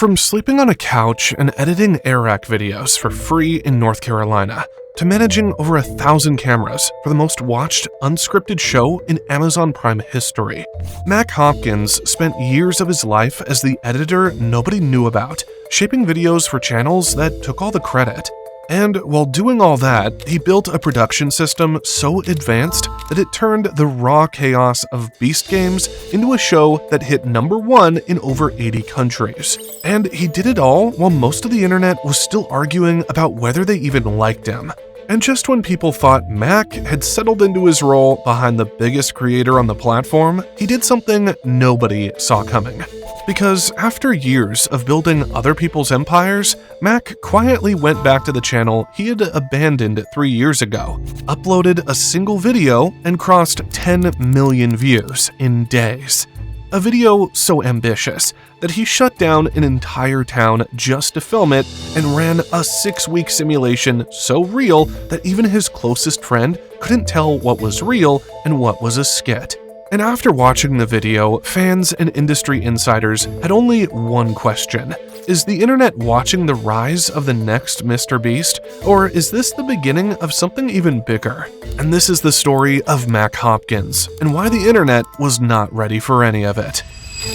From sleeping on a couch and editing Airrack videos for free in North Carolina, to managing over 1,000 cameras for the most watched unscripted show in Amazon Prime history, Mack Hopkins spent years of his life as the editor nobody knew about, shaping videos for channels that took all the credit. And while doing all that, he built a production system so advanced that it turned the raw chaos of Beast games into a show that hit #1 in over 80 countries. And he did it all while most of the internet was still arguing about whether they even liked him. And just when people thought Mack had settled into his role behind the biggest creator on the platform, he did something nobody saw coming. Because after years of building other people's empires, Mack quietly went back to the channel he had abandoned 3 years ago, uploaded a single video, and crossed 10 million views in days. A video so ambitious that he shut down an entire town just to film it and ran a 6-week simulation so real that even his closest friend couldn't tell what was real and what was a skit. And after watching the video, fans and industry insiders had only one question. Is the internet watching the rise of the next MrBeast, or is this the beginning of something even bigger? And this is the story of Mack Hopkins, and why the internet was not ready for any of it.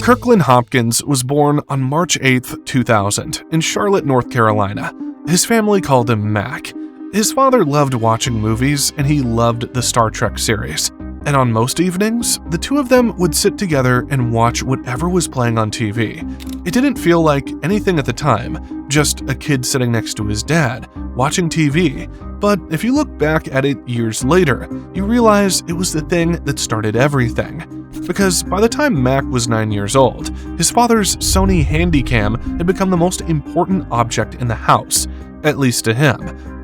Kirkland Hopkins was born on March 8, 2000, in Charlotte, North Carolina. His family called him Mack. His father loved watching movies, and he loved the Star Trek series. And on most evenings, the two of them would sit together and watch whatever was playing on TV. It didn't feel like anything at the time, just a kid sitting next to his dad, watching TV. But if you look back at it years later, you realize it was the thing that started everything. Because by the time Mack was 9 years old, his father's Sony Handycam had become the most important object in the house, at least to him.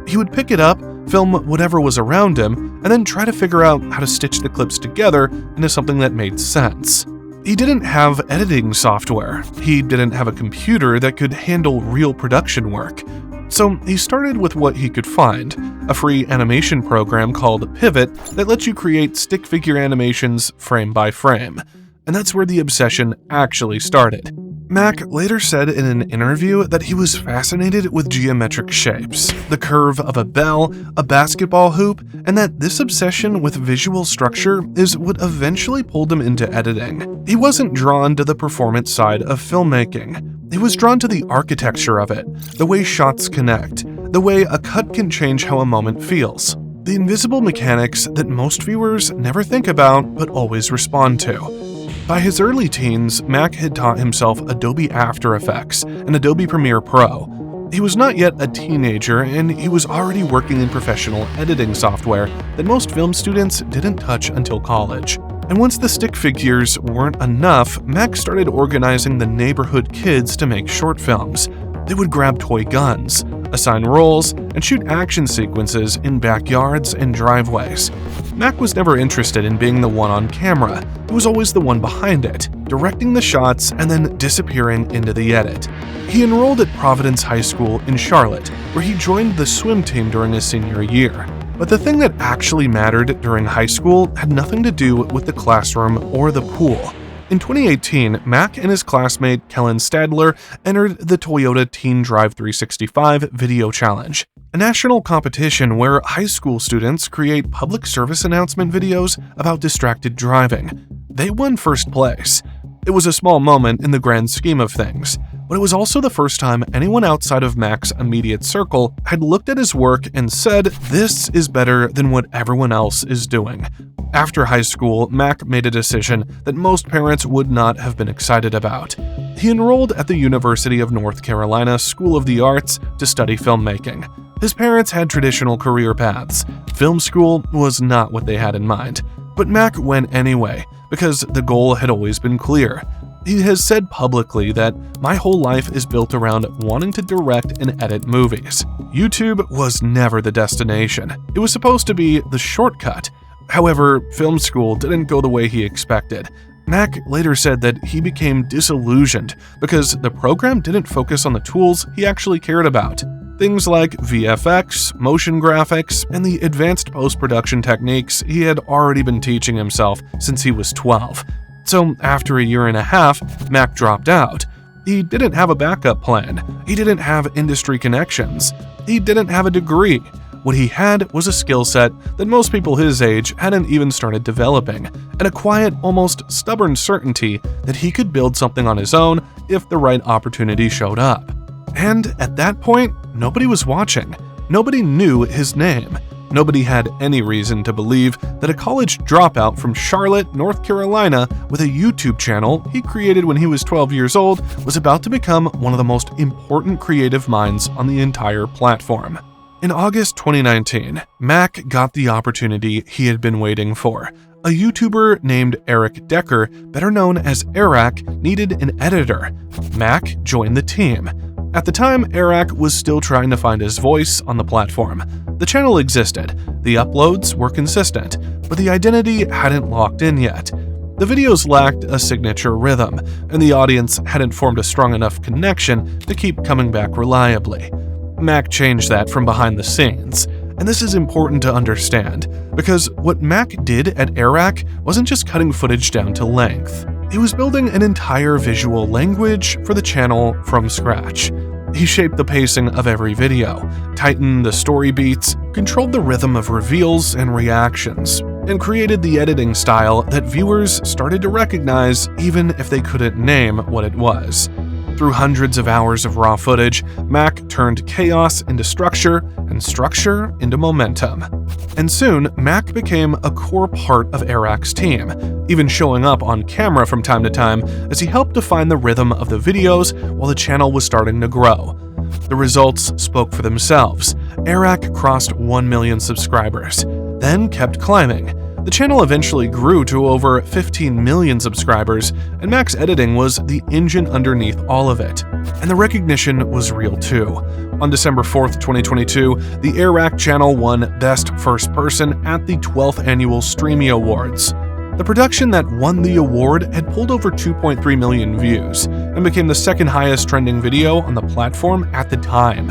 He would pick it up, film whatever was around him, and then try to figure out how to stitch the clips together into something that made sense. He didn't have editing software. He didn't have a computer that could handle real production work. So he started with what he could find, a free animation program called Pivot that lets you create stick figure animations frame by frame. And that's where the obsession actually started. Mack later said in an interview that he was fascinated with geometric shapes, the curve of a bell, a basketball hoop, and that this obsession with visual structure is what eventually pulled him into editing. He wasn't drawn to the performance side of filmmaking. He was drawn to the architecture of it, the way shots connect, the way a cut can change how a moment feels, the invisible mechanics that most viewers never think about but always respond to. By his early teens, Mack had taught himself Adobe After Effects and Adobe Premiere Pro. He was not yet a teenager, and he was already working in professional editing software that most film students didn't touch until college. And once the stick figures weren't enough, Mack started organizing the neighborhood kids to make short films. They would grab toy guns, assign roles, and shoot action sequences in backyards and driveways. Mack was never interested in being the one on camera. He was always the one behind it, directing the shots and then disappearing into the edit. He enrolled at Providence High School in Charlotte, where he joined the swim team during his senior year. But the thing that actually mattered during high school had nothing to do with the classroom or the pool. In 2018, Mack and his classmate Kellen Stadler entered the Toyota Teen Drive 365 Video Challenge, a national competition where high school students create public service announcement videos about distracted driving. They won first place. It was a small moment in the grand scheme of things, but it was also the first time anyone outside of Mack's immediate circle had looked at his work and said, "This is better than what everyone else is doing." After high school, Mack made a decision that most parents would not have been excited about. He enrolled at the University of North Carolina School of the Arts to study filmmaking. His parents had traditional career paths. Film school was not what they had in mind. But Mack went anyway, because the goal had always been clear. He has said publicly that, "My whole life is built around wanting to direct and edit movies." YouTube was never the destination. It was supposed to be the shortcut. However, film school didn't go the way he expected. Mack later said that he became disillusioned because the program didn't focus on the tools he actually cared about. Things like VFX, motion graphics, and the advanced post-production techniques he had already been teaching himself since he was 12. So after a year and a half, Mack dropped out. He didn't have a backup plan. He didn't have industry connections. He didn't have a degree. What he had was a skill set that most people his age hadn't even started developing, and a quiet, almost stubborn certainty that he could build something on his own if the right opportunity showed up. And at that point, nobody was watching. Nobody knew his name. Nobody had any reason to believe that a college dropout from Charlotte, North Carolina, with a YouTube channel he created when he was 12 years old was about to become one of the most important creative minds on the entire platform. In August 2019, Mack got the opportunity he had been waiting for. A YouTuber named Eric Decker, better known as Airrack, needed an editor. Mack joined the team. At the time, Airrack was still trying to find his voice on the platform. The channel existed, the uploads were consistent, but the identity hadn't locked in yet. The videos lacked a signature rhythm, and the audience hadn't formed a strong enough connection to keep coming back reliably. Mack changed that from behind the scenes, and this is important to understand, because what Mack did at Airrack wasn't just cutting footage down to length. He was building an entire visual language for the channel from scratch. He shaped the pacing of every video, tightened the story beats, controlled the rhythm of reveals and reactions, and created the editing style that viewers started to recognize even if they couldn't name what it was. Through hundreds of hours of raw footage, Mack turned chaos into structure and structure into momentum. And soon, Mack became a core part of Airrack's team, even showing up on camera from time to time as he helped define the rhythm of the videos while the channel was starting to grow. The results spoke for themselves. Airrack crossed 1 million subscribers, then kept climbing. The channel eventually grew to over 15 million subscribers, and Mack's editing was the engine underneath all of it. And the recognition was real too. On December 4th, 2022, the Airrack channel won Best First Person at the 12th Annual Streamy Awards. The production that won the award had pulled over 2.3 million views, and became the second highest trending video on the platform at the time.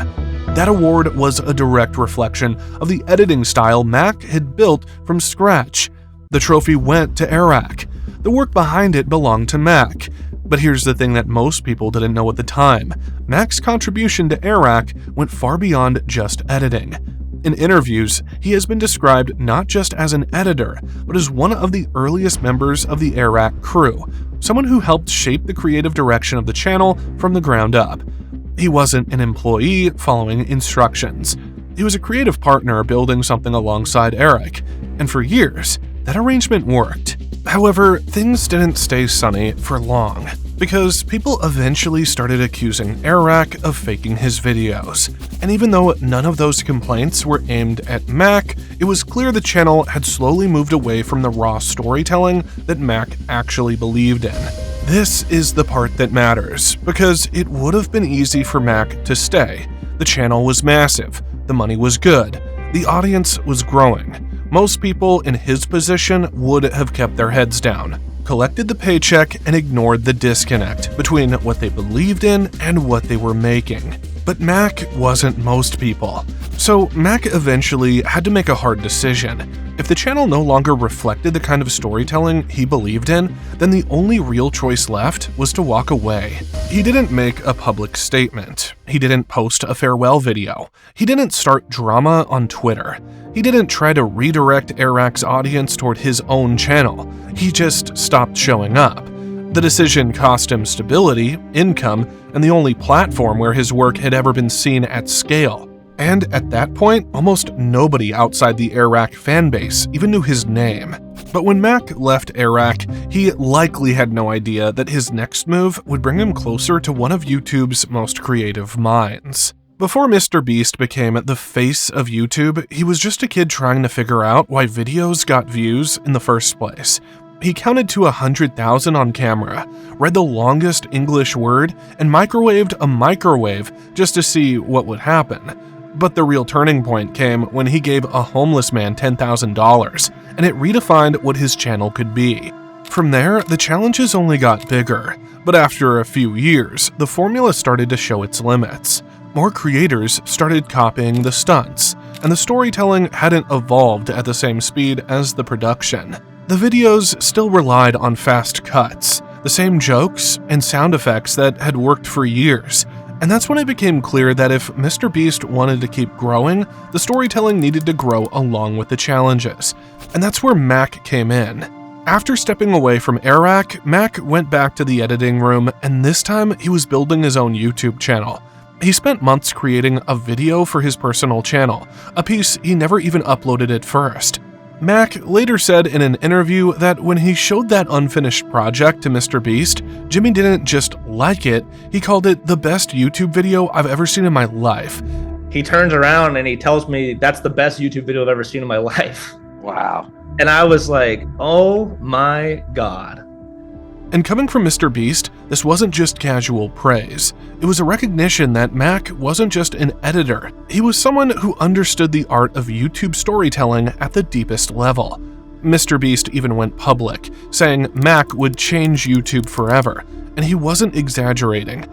That award was a direct reflection of the editing style Mack had built from scratch. The trophy went to Airrack. The work behind it belonged to Mack. But here's the thing that most people didn't know at the time. Mack's contribution to Airrack went far beyond just editing. In interviews, he has been described not just as an editor, but as one of the earliest members of the Airrack crew, someone who helped shape the creative direction of the channel from the ground up. He wasn't an employee following instructions. He was a creative partner building something alongside Eric, and for years, that arrangement worked. However, things didn't stay sunny for long, because people eventually started accusing Airrack of faking his videos. And even though none of those complaints were aimed at Mack, it was clear the channel had slowly moved away from the raw storytelling that Mack actually believed in. This is the part that matters, because it would have been easy for Mack to stay. The channel was massive, the money was good, the audience was growing. Most people in his position would have kept their heads down, collected the paycheck, and ignored the disconnect between what they believed in and what they were making. But Mack wasn't most people. So Mack eventually had to make a hard decision. If the channel no longer reflected the kind of storytelling he believed in, then the only real choice left was to walk away. He didn't make a public statement. He didn't post a farewell video. He didn't start drama on Twitter. He didn't try to redirect Airrack's audience toward his own channel. He just stopped showing up. The decision cost him stability, income, and the only platform where his work had ever been seen at scale. And at that point, almost nobody outside the Airrack fanbase even knew his name. But when Mack left Airrack, he likely had no idea that his next move would bring him closer to one of YouTube's most creative minds. Before MrBeast became the face of YouTube, he was just a kid trying to figure out why videos got views in the first place. He counted to 100,000 on camera, read the longest English word, and microwaved a microwave just to see what would happen. But the real turning point came when he gave a homeless man $10,000, and it redefined what his channel could be. From there, the challenges only got bigger, but after a few years, the formula started to show its limits. More creators started copying the stunts, and the storytelling hadn't evolved at the same speed as the production. The videos still relied on fast cuts. the same jokes and sound effects that had worked for years. And that's when it became clear that if MrBeast wanted to keep growing, the storytelling needed to grow along with the challenges. And that's where Mack came in. After stepping away from Airrack, Mack went back to the editing room, and this time he was building his own YouTube channel. He spent months creating a video for his personal channel, a piece he never even uploaded at first. Mack later said in an interview that when he showed that unfinished project to MrBeast, Jimmy didn't just like it, he called it the best YouTube video I've ever seen in my life. He turns around and he tells me that's the best YouTube video I've ever seen in my life. Wow. And I was like, oh my God. And coming from MrBeast, this wasn't just casual praise. It was a recognition that Mack wasn't just an editor. He was someone who understood the art of YouTube storytelling at the deepest level. MrBeast even went public, saying Mack would change YouTube forever, and he wasn't exaggerating.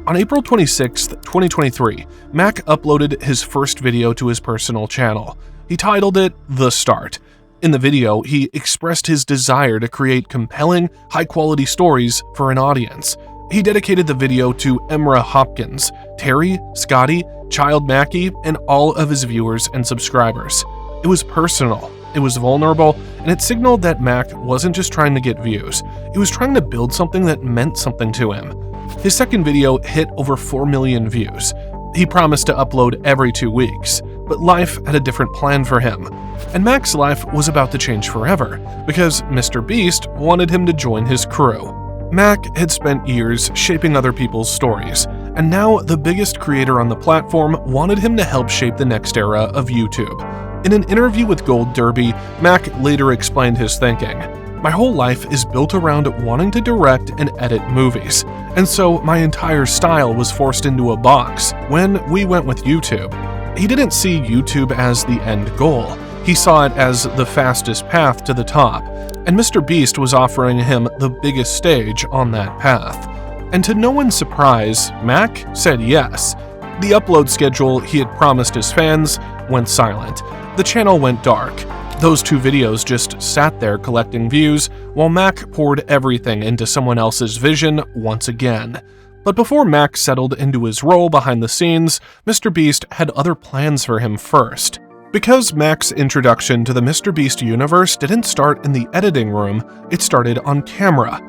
On April 26, 2023, Mack uploaded his first video to his personal channel. He titled it The Start. In the video, he expressed his desire to create compelling, high-quality stories for an audience. He dedicated the video to Mack Hopkins, Terry, Scotty, Child Mackie, and all of his viewers and subscribers. It was personal, it was vulnerable, and it signaled that Mack wasn't just trying to get views. He was trying to build something that meant something to him. His second video hit over 4 million views. He promised to upload every 2 weeks, but life had a different plan for him. And Mack's life was about to change forever, because MrBeast wanted him to join his crew. Mack had spent years shaping other people's stories, and now the biggest creator on the platform wanted him to help shape the next era of YouTube. In an interview with Gold Derby, Mack later explained his thinking. My whole life is built around wanting to direct and edit movies, and so my entire style was forced into a box when we went with YouTube. He didn't see YouTube as the end goal. He saw it as the fastest path to the top, and MrBeast was offering him the biggest stage on that path. And to no one's surprise, Mack said yes. The upload schedule he had promised his fans went silent. The channel went dark. Those 2 videos just sat there collecting views, while Mack poured everything into someone else's vision once again. But before Mack settled into his role behind the scenes, MrBeast had other plans for him first. Because Mack's introduction to the MrBeast universe didn't start in the editing room, it started on camera.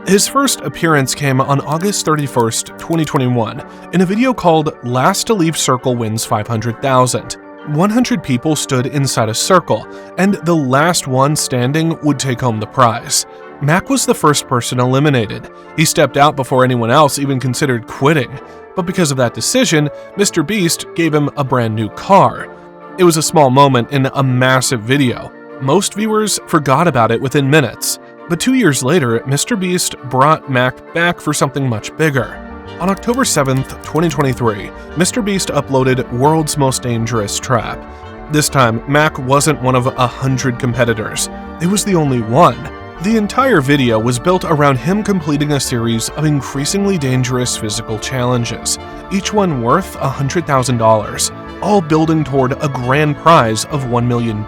His first appearance came on August 31st, 2021, in a video called Last to Leave Circle Wins 500,000. 100 people stood inside a circle, and the last one standing would take home the prize. Mack was the first person eliminated. He stepped out before anyone else even considered quitting, but because of that decision, MrBeast gave him a brand new car. It was a small moment in a massive video. Most viewers forgot about it within minutes, but 2 years later, MrBeast brought Mack back for something much bigger. On October 7th, 2023, MrBeast uploaded World's Most Dangerous Trap. This time, Mack wasn't one of 100 competitors. It was the only one. The entire video was built around him completing a series of increasingly dangerous physical challenges, each one worth $100,000, all building toward a grand prize of $1 million.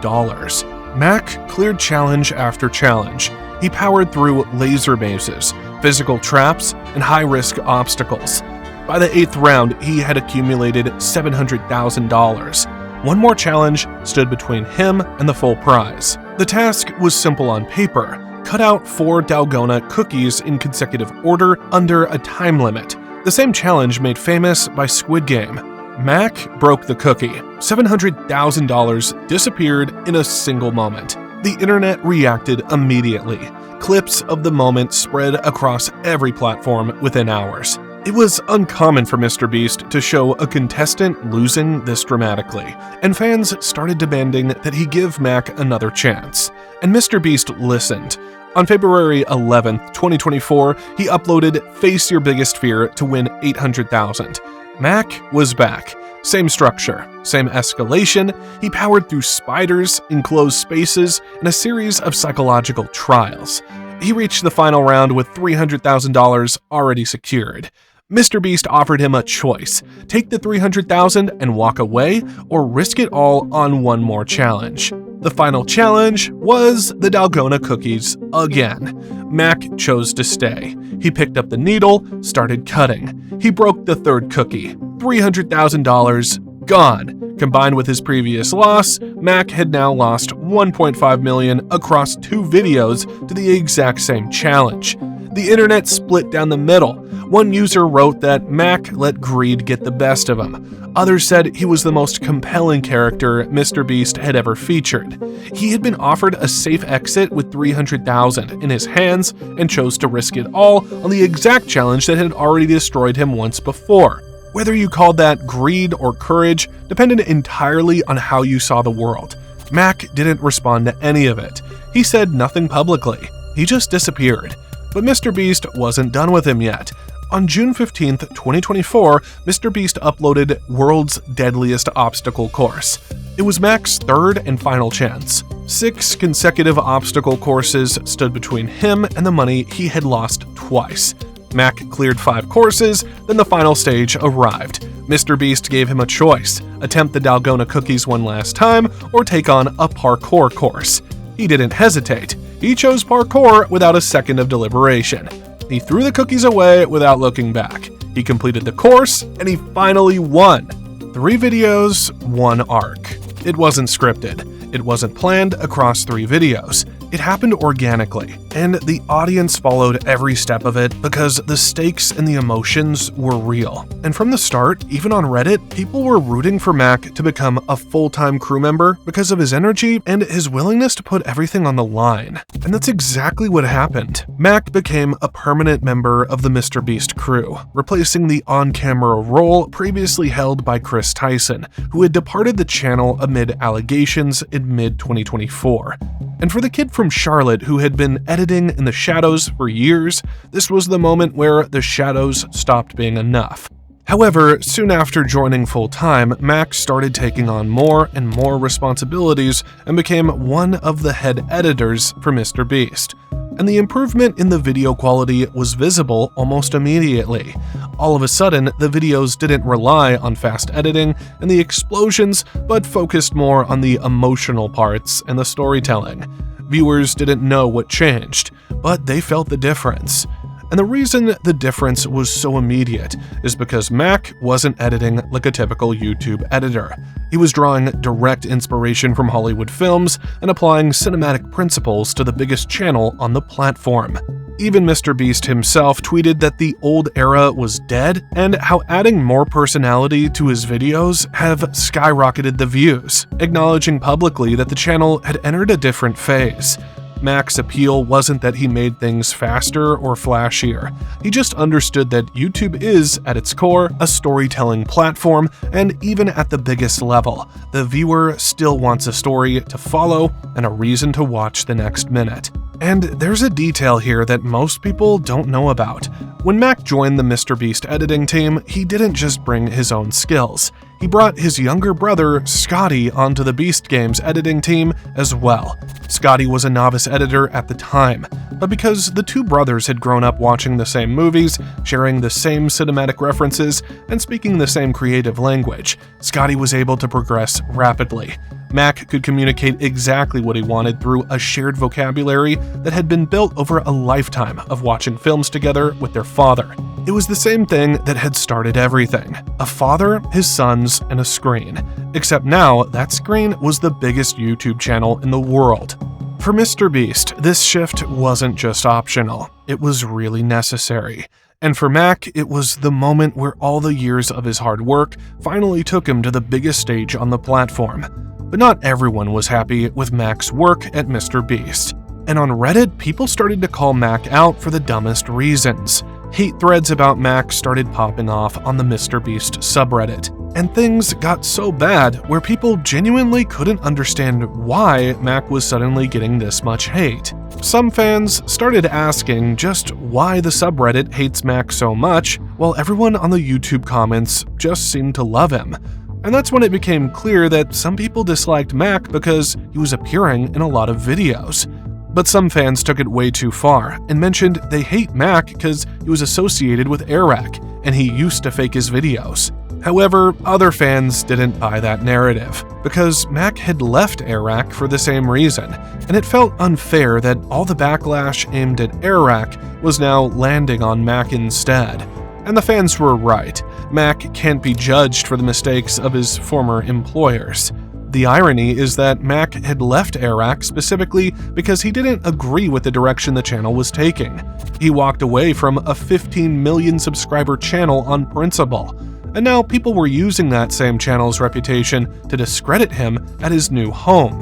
Mack cleared challenge after challenge. He powered through laser mazes, physical traps, and high-risk obstacles. By the 8th round, he had accumulated $700,000. One more challenge stood between him and the full prize. The task was simple on paper. Cut out 4 Dalgona cookies in consecutive order under a time limit, the same challenge made famous by Squid Game. Mack broke the cookie. $700,000 disappeared in a single moment. The internet reacted immediately. Clips of the moment spread across every platform within hours. It was uncommon for MrBeast to show a contestant losing this dramatically, and fans started demanding that he give Mack another chance. And MrBeast listened. On February 11th, 2024, he uploaded Face Your Biggest Fear to win $800,000. Mack was back. Same structure, same escalation. He powered through spiders, enclosed spaces, and a series of psychological trials. He reached the final round with $300,000 already secured. MrBeast offered him a choice: take the $300,000 and walk away, or risk it all on one more challenge. The final challenge was the Dalgona cookies again. Mack chose to stay. He picked up the needle, started cutting. He broke the third cookie. $300,000 gone. Combined with his previous loss, Mack had now lost $1.5 million across 2 videos to the exact same challenge. The internet split down the middle. One user wrote that Mack let greed get the best of him. Others said he was the most compelling character MrBeast had ever featured. He had been offered a safe exit with $300,000 in his hands and chose to risk it all on the exact challenge that had already destroyed him once before. Whether you called that greed or courage depended entirely on how you saw the world. Mack didn't respond to any of it. He said nothing publicly. He just disappeared. But MrBeast wasn't done with him yet. On June 15, 2024, MrBeast uploaded World's Deadliest Obstacle Course. It was Mack's third and final chance. 6 consecutive obstacle courses stood between him and the money he had lost twice. Mack cleared 5 courses, then the final stage arrived. MrBeast gave him a choice: attempt the Dalgona cookies one last time, or take on a parkour course. He didn't hesitate. He chose parkour without a second of deliberation. He threw the cookies away without looking back. He completed the course, and he finally won. 3 videos, 1 arc. It wasn't scripted. It wasn't planned across 3 videos. It happened organically, and the audience followed every step of it because the stakes and the emotions were real. And from the start, even on Reddit, people were rooting for Mack to become a full-time crew member because of his energy and his willingness to put everything on the line. And that's exactly what happened. Mack became a permanent member of the MrBeast crew, replacing the on-camera role previously held by Chris Tyson, who had departed the channel amid allegations in mid-2024. And for the kid from Charlotte who had been editing in the shadows for years, this was the moment where the shadows stopped being enough. However, soon after joining full-time, Mack started taking on more and more responsibilities and became one of the head editors for MrBeast. And the improvement in the video quality was visible almost immediately. All of a sudden, the videos didn't rely on fast editing and the explosions, but focused more on the emotional parts and the storytelling. Viewers didn't know what changed, but they felt the difference. And the reason the difference was so immediate is because Mack wasn't editing like a typical YouTube editor. He was drawing direct inspiration from Hollywood films and applying cinematic principles to the biggest channel on the platform. Even MrBeast himself tweeted that the old era was dead and how adding more personality to his videos have skyrocketed the views, acknowledging publicly that the channel had entered a different phase. Mack's appeal wasn't that he made things faster or flashier. He just understood that YouTube is, at its core, a storytelling platform, and even at the biggest level, the viewer still wants a story to follow and a reason to watch the next minute. And there's a detail here that most people don't know about. When Mack joined the MrBeast editing team, he didn't just bring his own skills. He brought his younger brother, Scotty, onto the Beast Games editing team as well. Scotty was a novice editor at the time, but because the 2 brothers had grown up watching the same movies, sharing the same cinematic references, and speaking the same creative language, Scotty was able to progress rapidly. Mack could communicate exactly what he wanted through a shared vocabulary that had been built over a lifetime of watching films together with their father. It was the same thing that had started everything: a father, his sons, and a screen. Except now, that screen was the biggest YouTube channel in the world. For MrBeast, this shift wasn't just optional, it was really necessary. And for Mack, it was the moment where all the years of his hard work finally took him to the biggest stage on the platform. But not everyone was happy with Mack's work at MrBeast. And on Reddit, people started to call Mack out for the dumbest reasons. Hate threads about Mack started popping off on the MrBeast subreddit, and things got so bad where people genuinely couldn't understand why Mack was suddenly getting this much hate. Some fans started asking just why the subreddit hates Mack so much, while everyone on the YouTube comments just seemed to love him. And that's when it became clear that some people disliked Mack because he was appearing in a lot of videos. But some fans took it way too far and mentioned they hate Mack because he was associated with Airrack and he used to fake his videos. However, other fans didn't buy that narrative, because Mack had left Airrack for the same reason, and it felt unfair that all the backlash aimed at Airrack was now landing on Mack instead. And the fans were right. Mack can't be judged for the mistakes of his former employers. The irony is that Mack had left Airrack specifically because he didn't agree with the direction the channel was taking. He walked away from a 15 million subscriber channel on principle. And now people were using that same channel's reputation to discredit him at his new home.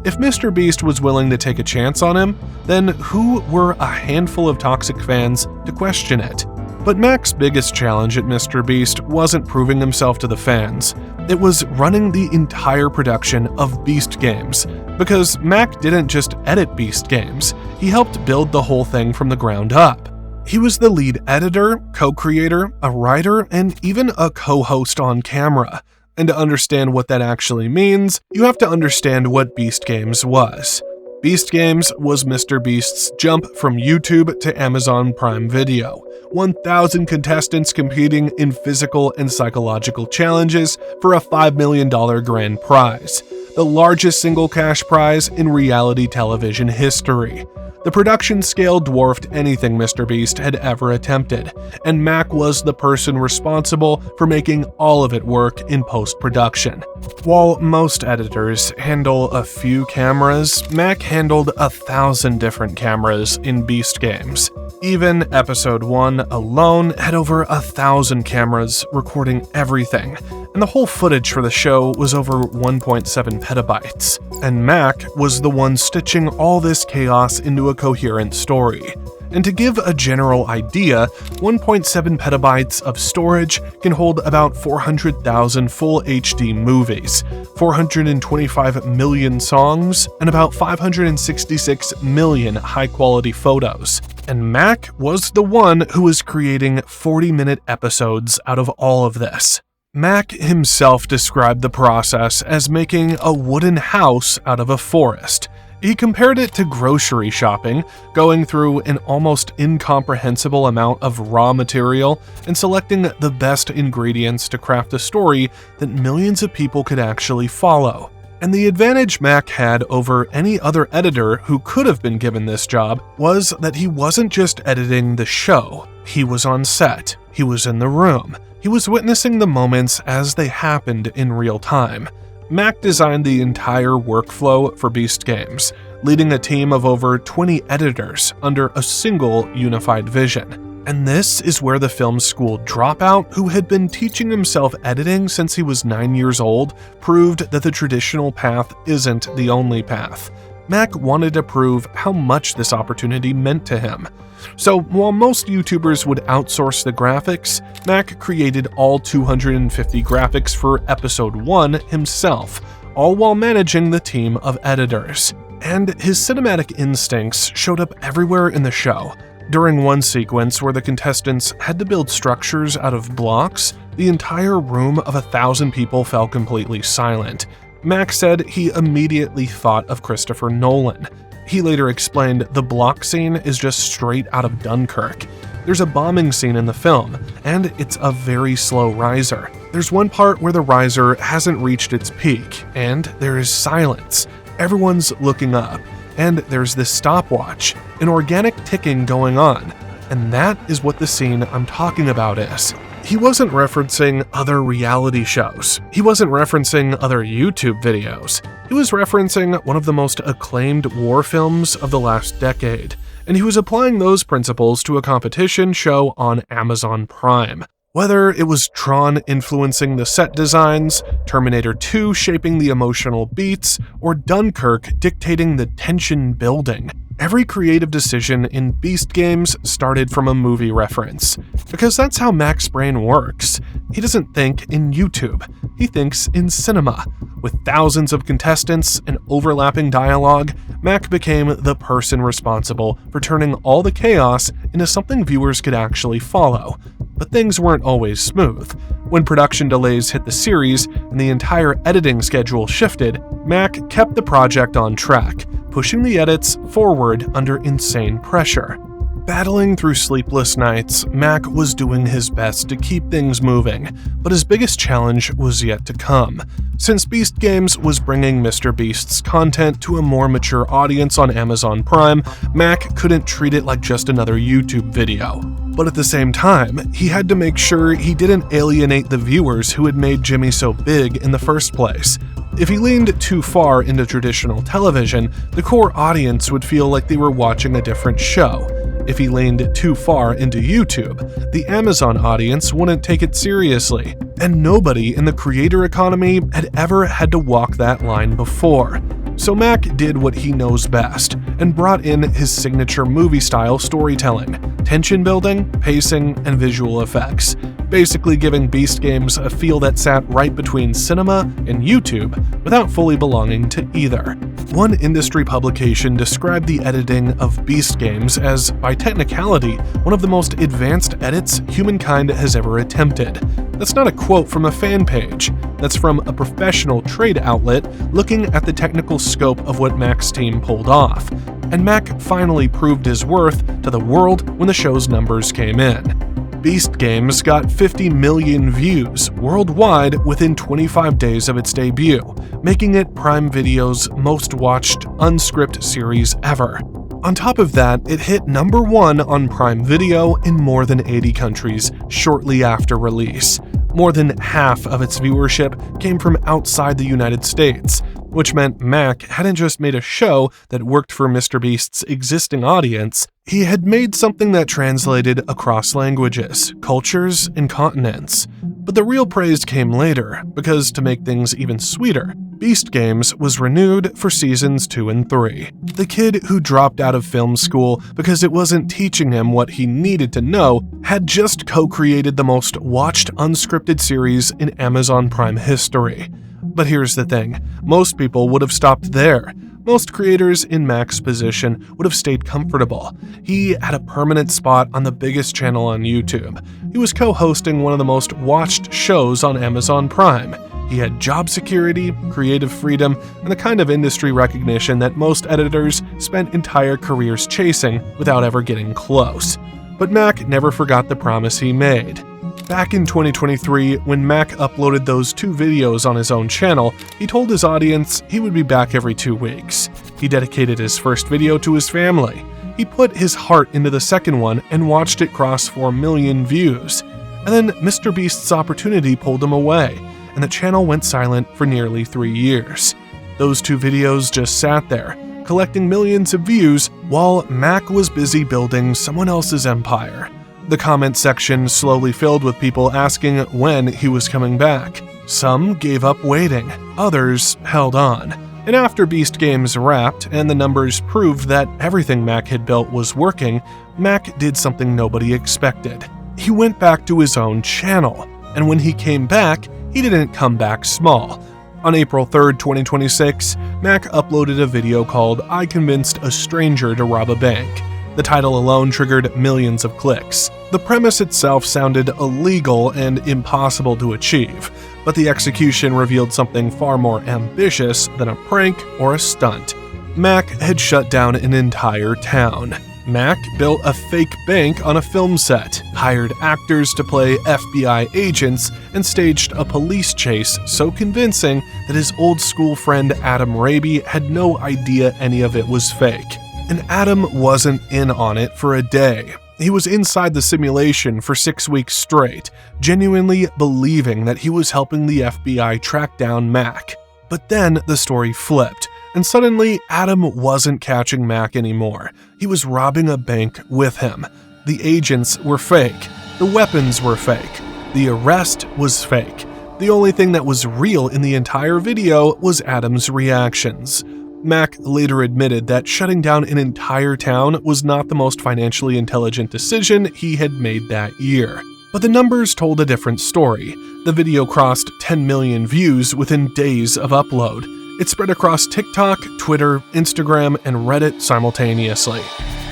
If MrBeast was willing to take a chance on him, then who were a handful of toxic fans to question it? But Mack's biggest challenge at MrBeast wasn't proving himself to the fans. It was running the entire production of Beast Games, because Mack didn't just edit Beast Games, he helped build the whole thing from the ground up. He was the lead editor, co-creator, a writer, and even a co-host on camera. And to understand what that actually means, you have to understand what Beast Games was. Beast Games was MrBeast's jump from YouTube to Amazon Prime Video. 1,000 contestants competing in physical and psychological challenges for a $5 million grand prize, the largest single cash prize in reality television history. The production scale dwarfed anything MrBeast had ever attempted, and Mack was the person responsible for making all of it work in post-production. While most editors handle a few cameras, Mack handled 1,000 different cameras in Beast Games. Even Episode 1 alone had over 1,000 cameras recording everything, and the whole footage for the show was over 1.7 petabytes. And Mack was the one stitching all this chaos into a coherent story. And to give a general idea, 1.7 petabytes of storage can hold about 400,000 full HD movies, 425 million songs, and about 566 million high-quality photos. And Mack was the one who was creating 40-minute episodes out of all of this. Mack himself described the process as making a wooden house out of a forest. He compared it to grocery shopping, going through an almost incomprehensible amount of raw material and selecting the best ingredients to craft a story that millions of people could actually follow. And the advantage Mack had over any other editor who could have been given this job was that he wasn't just editing the show. He was on set. He was in the room. He was witnessing the moments as they happened in real time. Mack designed the entire workflow for Beast Games, leading a team of over 20 editors under a single unified vision. And this is where the film school dropout, who had been teaching himself editing since he was 9 years old, proved that the traditional path isn't the only path. Mack wanted to prove how much this opportunity meant to him. So while most YouTubers would outsource the graphics, Mack created all 250 graphics for episode 1 himself, all while managing the team of editors. And his cinematic instincts showed up everywhere in the show. During one sequence where the contestants had to build structures out of blocks, the entire room of 1,000 people fell completely silent. Mack said he immediately thought of Christopher Nolan. He later explained the block scene is just straight out of Dunkirk. There's a bombing scene in the film, and it's a very slow riser. There's one part where the riser hasn't reached its peak, and there is silence. Everyone's looking up, and there's this stopwatch, an organic ticking going on. And that is what the scene I'm talking about is. He wasn't referencing other reality shows. He wasn't referencing other YouTube videos. He was referencing one of the most acclaimed war films of the last decade, and he was applying those principles to a competition show on Amazon Prime. Whether it was Tron influencing the set designs, Terminator 2 shaping the emotional beats, or Dunkirk dictating the tension building, every creative decision in Beast Games started from a movie reference. Because that's how Mack's brain works. He doesn't think in YouTube, he thinks in cinema. With thousands of contestants and overlapping dialogue, Mack became the person responsible for turning all the chaos into something viewers could actually follow. But things weren't always smooth. When production delays hit the series and the entire editing schedule shifted, Mack kept the project on track, pushing the edits forward under insane pressure. Battling through sleepless nights, Mack was doing his best to keep things moving, but his biggest challenge was yet to come. Since Beast Games was bringing MrBeast's content to a more mature audience on Amazon Prime, Mack couldn't treat it like just another YouTube video. But at the same time, he had to make sure he didn't alienate the viewers who had made Jimmy so big in the first place. If he leaned too far into traditional television, the core audience would feel like they were watching a different show. If he leaned too far into YouTube, the Amazon audience wouldn't take it seriously, and nobody in the creator economy had ever had to walk that line before. So Mack did what he knows best, and brought in his signature movie-style storytelling, tension building, pacing, and visual effects, basically giving Beast Games a feel that sat right between cinema and YouTube without fully belonging to either. One industry publication described the editing of Beast Games as, by technicality, one of the most advanced edits humankind has ever attempted. That's not a quote from a fan page. That's from a professional trade outlet looking at the technical scope of what Mack's team pulled off. And Mack finally proved his worth to the world when the show's numbers came in. Beast Games got 50 million views worldwide within 25 days of its debut, making it Prime Video's most watched unscripted series ever. On top of that, it hit #1 on Prime Video in more than 80 countries shortly after release. More than half of its viewership came from outside the United States, which meant Mack hadn't just made a show that worked for MrBeast's existing audience, he had made something that translated across languages, cultures, and continents. But the real praise came later, because to make things even sweeter, Beast Games was renewed for seasons 2 and 3. The kid who dropped out of film school because it wasn't teaching him what he needed to know had just co-created the most watched unscripted series in Amazon Prime history. But here's the thing, most people would have stopped there. Most creators in Mack's position would have stayed comfortable. He had a permanent spot on the biggest channel on YouTube. He was co-hosting one of the most watched shows on Amazon Prime. He had job security, creative freedom, and the kind of industry recognition that most editors spent entire careers chasing without ever getting close. But Mack never forgot the promise he made. Back in 2023, when Mack uploaded those 2 videos on his own channel, he told his audience he would be back every 2 weeks. He dedicated his first video to his family. He put his heart into the second one and watched it cross 4 million views. And then MrBeast's opportunity pulled him away, and the channel went silent for nearly 3 years. Those 2 videos just sat there, collecting millions of views while Mack was busy building someone else's empire. The comment section slowly filled with people asking when he was coming back. Some gave up waiting, others held on. And after Beast Games wrapped and the numbers proved that everything Mack had built was working, Mack did something nobody expected. He went back to his own channel, and when he came back, he didn't come back small. On April 3rd, 2026, Mack uploaded a video called "I Convinced a Stranger to Rob a Bank." The title alone triggered millions of clicks. The premise itself sounded illegal and impossible to achieve, but the execution revealed something far more ambitious than a prank or a stunt. Mack had shut down an entire town. Mack built a fake bank on a film set, hired actors to play FBI agents, and staged a police chase so convincing that his old-school friend Adam Raby had no idea any of it was fake. And Adam wasn't in on it for a day. He was inside the simulation for 6 weeks straight, genuinely believing that he was helping the FBI track down Mack. But then the story flipped, and suddenly Adam wasn't catching Mack anymore. He was robbing a bank with him. The agents were fake. The weapons were fake. The arrest was fake. The only thing that was real in the entire video was Adam's reactions. Mack later admitted that shutting down an entire town was not the most financially intelligent decision he had made that year. But the numbers told a different story. The video crossed 10 million views within days of upload. It spread across TikTok, Twitter, Instagram, and Reddit simultaneously.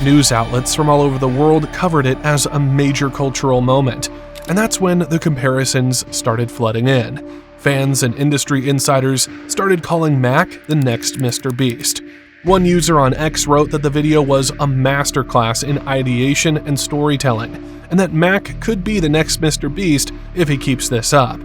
News outlets from all over the world covered it as a major cultural moment, and that's when the comparisons started flooding in. Fans and industry insiders started calling Mack the next MrBeast. One user on X wrote that the video was a masterclass in ideation and storytelling, and that Mack could be the next MrBeast if he keeps this up.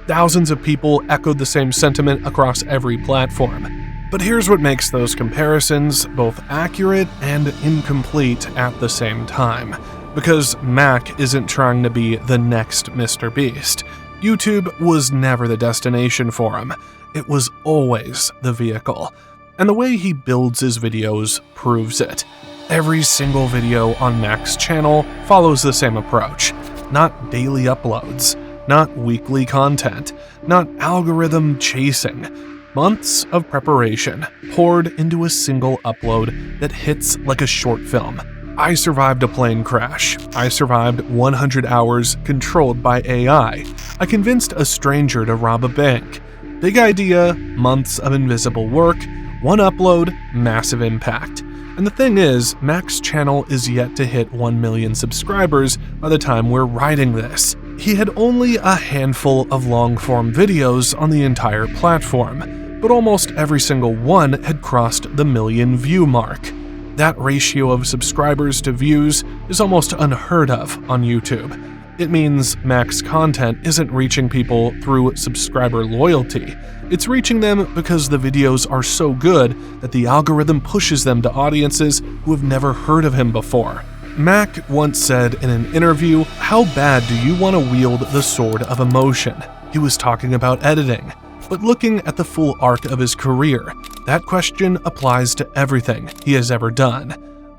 Thousands of people echoed the same sentiment across every platform. But here's what makes those comparisons both accurate and incomplete at the same time. Because Mack isn't trying to be the next MrBeast. YouTube was never the destination for him. It was always the vehicle. And the way he builds his videos proves it. Every single video on Mack's channel follows the same approach. Not daily uploads, not weekly content, not algorithm chasing. Months of preparation poured into a single upload that hits like a short film. I survived a plane crash. I survived 100 hours controlled by AI. I convinced a stranger to rob a bank. Big idea, months of invisible work, one upload, massive impact. And the thing is, Mack's channel is yet to hit 1 million subscribers by the time we're writing this. He had only a handful of long-form videos on the entire platform, but almost every single one had crossed the million view mark. That ratio of subscribers to views is almost unheard of on YouTube. It means Mack's content isn't reaching people through subscriber loyalty. It's reaching them because the videos are so good that the algorithm pushes them to audiences who have never heard of him before. Mack once said in an interview, "How bad do you want to wield the sword of emotion?" He was talking about editing. But looking at the full arc of his career, that question applies to everything he has ever done.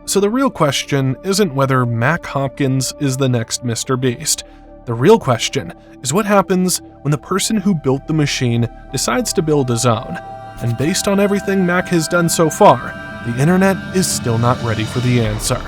So the real question isn't whether Mack Hopkins is the next MrBeast. The real question is what happens when the person who built the machine decides to build his own. And based on everything Mack has done so far, the internet is still not ready for the answer.